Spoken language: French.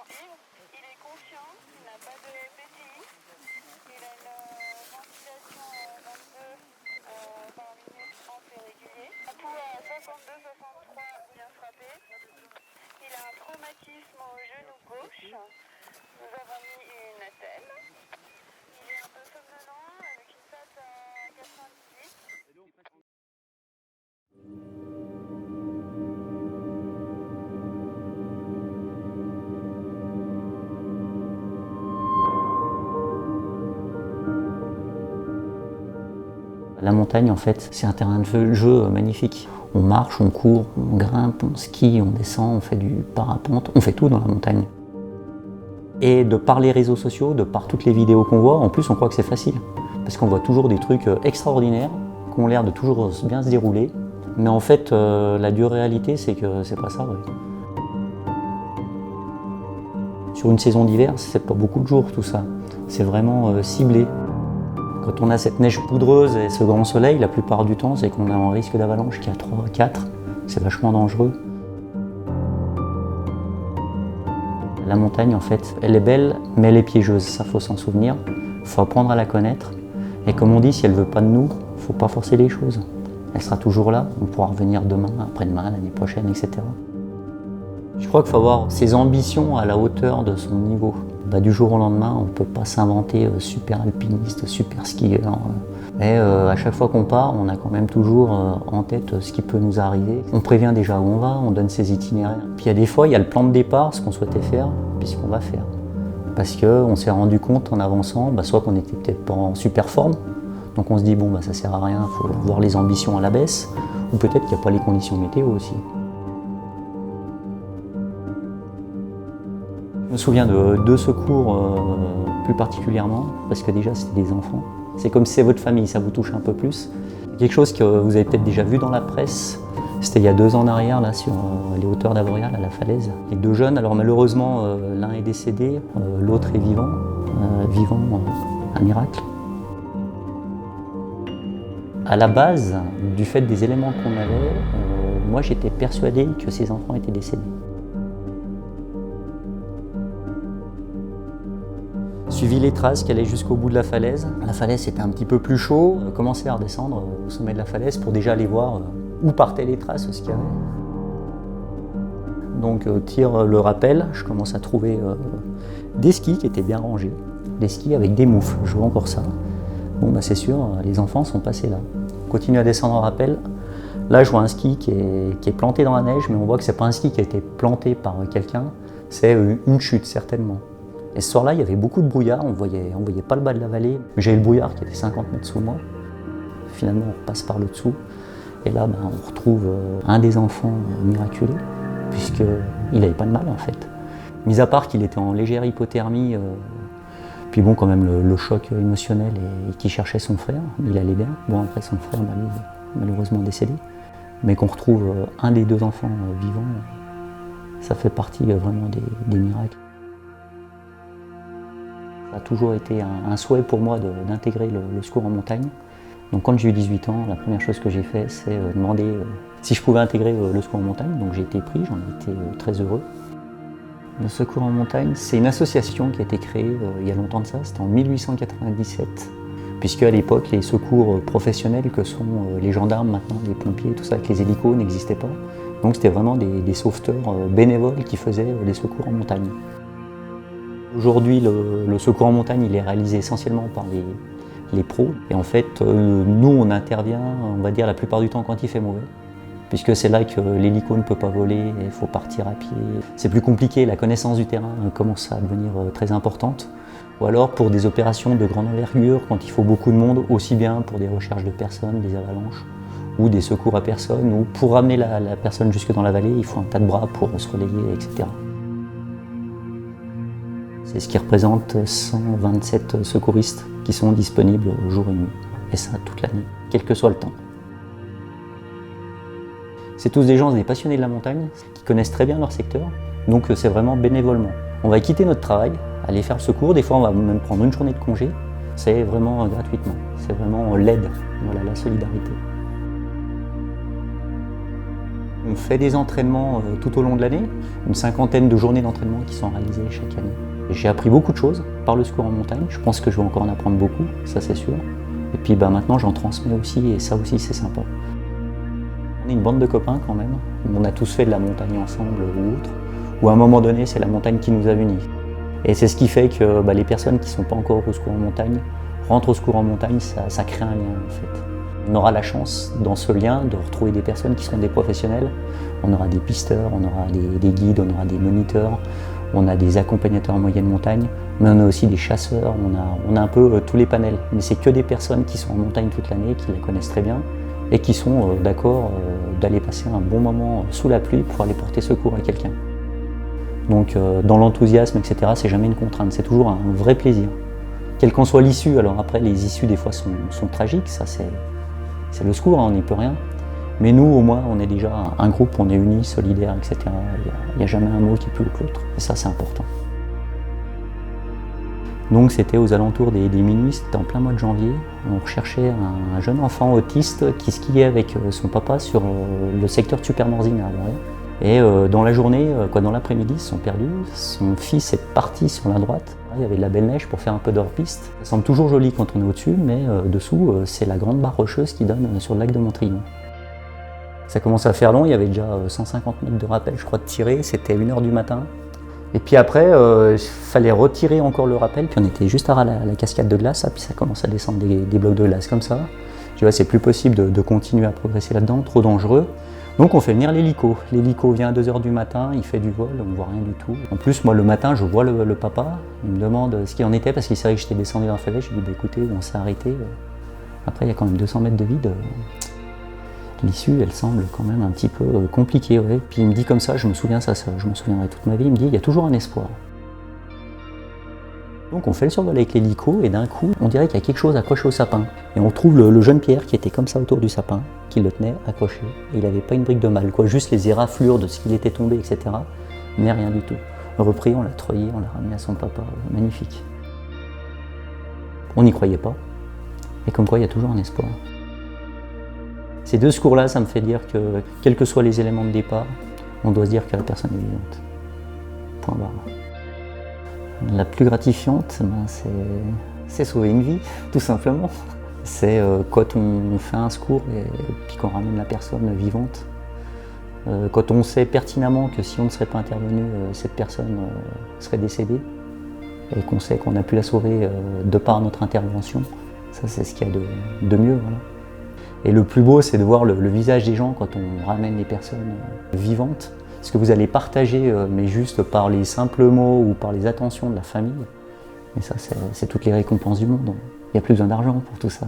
sportive. Il est conscient, il n'a pas de PCI. Il a une ventilation 22 par minute en fait régulier. Un pouls à 62-63 bien frappé. Il a un traumatisme au genou gauche. Nous avons mis une attelle. Il est un peu somnolent avec une patte à 98. La montagne, en fait, c'est un terrain de jeu magnifique. On marche, on court, on grimpe, on skie, on descend, on fait du parapente, on fait tout dans la montagne. Et de par les réseaux sociaux, de par toutes les vidéos qu'on voit, en plus on croit que c'est facile. Parce qu'on voit toujours des trucs extraordinaires, qui ont l'air de toujours bien se dérouler. Mais en fait, la dure réalité, c'est que c'est pas ça, ouais. Sur une saison d'hiver, c'est pas beaucoup de jours tout ça. C'est vraiment ciblé. Quand on a cette neige poudreuse et ce grand soleil, la plupart du temps, c'est qu'on a un risque d'avalanche qui est à 3, 4. C'est vachement dangereux. La montagne, en fait, elle est belle, mais elle est piégeuse. Ça, faut s'en souvenir. Faut apprendre à la connaître. Et comme on dit, si elle veut pas de nous, faut pas forcer les choses. Elle sera toujours là. On pourra revenir demain, après-demain, l'année prochaine, etc. Je crois qu'il faut avoir ses ambitions à la hauteur de son niveau. Du jour au lendemain, on ne peut pas s'inventer super alpiniste, super skieur. Mais à chaque fois qu'on part, on a quand même toujours en tête ce qui peut nous arriver. On prévient déjà où on va, on donne ses itinéraires. Puis il y a des fois, il y a le plan de départ, ce qu'on souhaitait faire, puis ce qu'on va faire. Parce qu'on s'est rendu compte en avançant, soit qu'on n'était peut-être pas en super forme, donc on se dit bon ça sert à rien, il faut voir les ambitions à la baisse, ou peut-être qu'il n'y a pas les conditions météo aussi. Je me souviens de deux secours plus particulièrement, parce que déjà c'était des enfants. C'est comme si c'est votre famille, ça vous touche un peu plus. Quelque chose que vous avez peut-être déjà vu dans la presse, c'était il y a 2 ans en arrière, là, sur les hauteurs d'Avoriaz, à la falaise. Les 2 jeunes, alors malheureusement l'un est décédé, l'autre est vivant, un miracle. À la base, du fait des éléments qu'on avait, moi j'étais persuadé que ces enfants étaient décédés. Suivi les traces qui allaient jusqu'au bout de la falaise. La falaise c'était un petit peu plus chaud. Commençait à redescendre au sommet de la falaise pour déjà aller voir où partaient les traces, ce qu'il y avait. Donc tire le rappel, je commence à trouver des skis qui étaient bien rangés. Des skis avec des moufles, je vois encore ça. C'est sûr, les enfants sont passés là. On continue à descendre en rappel. Là je vois un ski qui est planté dans la neige, mais on voit que c'est pas un ski qui a été planté par quelqu'un, c'est une chute certainement. Et ce soir-là, il y avait beaucoup de brouillard, on voyait pas le bas de la vallée. J'avais le brouillard qui était 50 mètres sous moi. Finalement, on passe par le dessous. Et là, on retrouve un des enfants miraculés, puisqu'il n'avait pas de mal en fait. Mis à part qu'il était en légère hypothermie, puis quand même le choc émotionnel et qu'il cherchait son frère, il allait bien. Après son frère malheureusement décédé. Mais qu'on retrouve un des 2 enfants vivants, ça fait partie vraiment des miracles. Ça a toujours été un souhait pour moi d'intégrer le secours en montagne. Donc quand j'ai eu 18 ans, la première chose que j'ai fait, c'est demander si je pouvais intégrer le secours en montagne. Donc j'ai été pris, j'en ai été très heureux. Le secours en montagne, c'est une association qui a été créée il y a longtemps de ça, c'était en 1897. Puisque à l'époque, les secours professionnels que sont les gendarmes maintenant, les pompiers, tout ça, avec les hélicos n'existaient pas. Donc c'était vraiment des sauveteurs bénévoles qui faisaient les secours en montagne. Aujourd'hui, le secours en montagne, il est réalisé essentiellement par les pros. Et en fait, nous, on intervient, on va dire, la plupart du temps quand il fait mauvais. Puisque c'est là que l'hélico ne peut pas voler, il faut partir à pied. C'est plus compliqué, la connaissance du terrain commence à devenir très importante. Ou alors pour des opérations de grande envergure, quand il faut beaucoup de monde, aussi bien pour des recherches de personnes, des avalanches, ou des secours à personne, ou pour ramener la personne jusque dans la vallée, il faut un tas de bras pour se relayer, etc. C'est ce qui représente 127 secouristes qui sont disponibles jour et nuit. Et ça toute l'année, quel que soit le temps. C'est tous des gens, des passionnés de la montagne, qui connaissent très bien leur secteur. Donc c'est vraiment bénévolement. On va quitter notre travail, aller faire le secours. Des fois on va même prendre une journée de congé. C'est vraiment gratuitement. C'est vraiment l'aide, la solidarité. On fait des entraînements tout au long de l'année, une cinquantaine de journées d'entraînement qui sont réalisées chaque année. J'ai appris beaucoup de choses par le secours en montagne, je pense que je vais encore en apprendre beaucoup, ça c'est sûr. Et puis maintenant j'en transmets aussi et ça aussi c'est sympa. On est une bande de copains quand même, on a tous fait de la montagne ensemble ou autre, ou à un moment donné c'est la montagne qui nous a unis. Et c'est ce qui fait que les personnes qui ne sont pas encore au secours en montagne rentrent au secours en montagne, ça crée un lien en fait. On aura la chance dans ce lien de retrouver des personnes qui sont des professionnels. On aura des pisteurs, on aura des guides, on aura des moniteurs, on a des accompagnateurs en moyenne montagne, mais on a aussi des chasseurs, on a un peu tous les panels. Mais c'est que des personnes qui sont en montagne toute l'année, qui la connaissent très bien et qui sont d'accord d'aller passer un bon moment sous la pluie pour aller porter secours à quelqu'un. Donc dans l'enthousiasme, etc., c'est jamais une contrainte, c'est toujours un vrai plaisir. Quelle qu'en soit l'issue, alors après les issues des fois sont tragiques, ça c'est le secours, on n'y peut rien. Mais nous, au moins, on est déjà un groupe, on est unis, solidaires, etc. Il n'y a jamais un mot qui est plus haut que l'autre. Et ça, c'est important. Donc c'était aux alentours des minuit, c'était en plein mois de janvier. On recherchait un jeune enfant autiste qui skiait avec son papa sur le secteur de Supermorzine à Avoriaz. Et dans la journée, dans l'après-midi, ils se sont perdus. Son fils est parti sur la droite. Il y avait de la belle neige pour faire un peu d'hors-piste. Ça semble toujours joli quand on est au-dessus, mais dessous, c'est la grande barre rocheuse qui donne sur le lac de Montrigon. Ça commence à faire long, il y avait déjà 150 mètres de rappel, je crois, de tirer. C'était 1h du matin. Et puis après, il fallait retirer encore le rappel. Puis on était juste à la cascade de glace, puis ça commence à descendre des blocs de glace comme ça. Tu vois, c'est plus possible de continuer à progresser là-dedans, trop dangereux. Donc on fait venir l'hélico. L'hélico vient à 2h du matin, il fait du vol, on ne voit rien du tout. En plus, moi le matin, je vois le papa, il me demande ce qu'il en était parce qu'il savait que j'étais descendu dans la falaise. Je lui dis écoutez, on s'est arrêté. Après, il y a quand même 200 mètres de vide. L'issue, elle semble quand même un petit peu compliquée. Ouais. Puis il me dit comme ça, je me souviens je me souviendrai toute ma vie, il me dit il y a toujours un espoir. Donc on fait le survol avec l'hélico et d'un coup, on dirait qu'il y a quelque chose accroché au sapin. Et on trouve le jeune Pierre qui était comme ça autour du sapin, qui le tenait accroché. Et il n'avait pas une brique de mal, juste les éraflures de ce qu'il était tombé, etc. Mais rien du tout. Repris, on l'a treuillé, on l'a ramené à son papa. Magnifique. On n'y croyait pas. Et comme quoi, il y a toujours un espoir. Ces deux secours-là, ça me fait dire que, quels que soient les éléments de départ, on doit se dire que la personne est vivante. Point barre. La plus gratifiante, c'est sauver une vie, tout simplement. C'est quand on fait un secours et puis qu'on ramène la personne vivante. Quand on sait pertinemment que si on ne serait pas intervenu, cette personne serait décédée. Et qu'on sait qu'on a pu la sauver de par notre intervention. Ça, c'est ce qu'il y a de mieux. Voilà. Et le plus beau, c'est de voir le visage des gens quand on ramène les personnes vivantes. Ce que vous allez partager, mais juste par les simples mots ou par les attentions de la famille. Et ça, c'est toutes les récompenses du monde. Il n'y a plus besoin d'argent pour tout ça.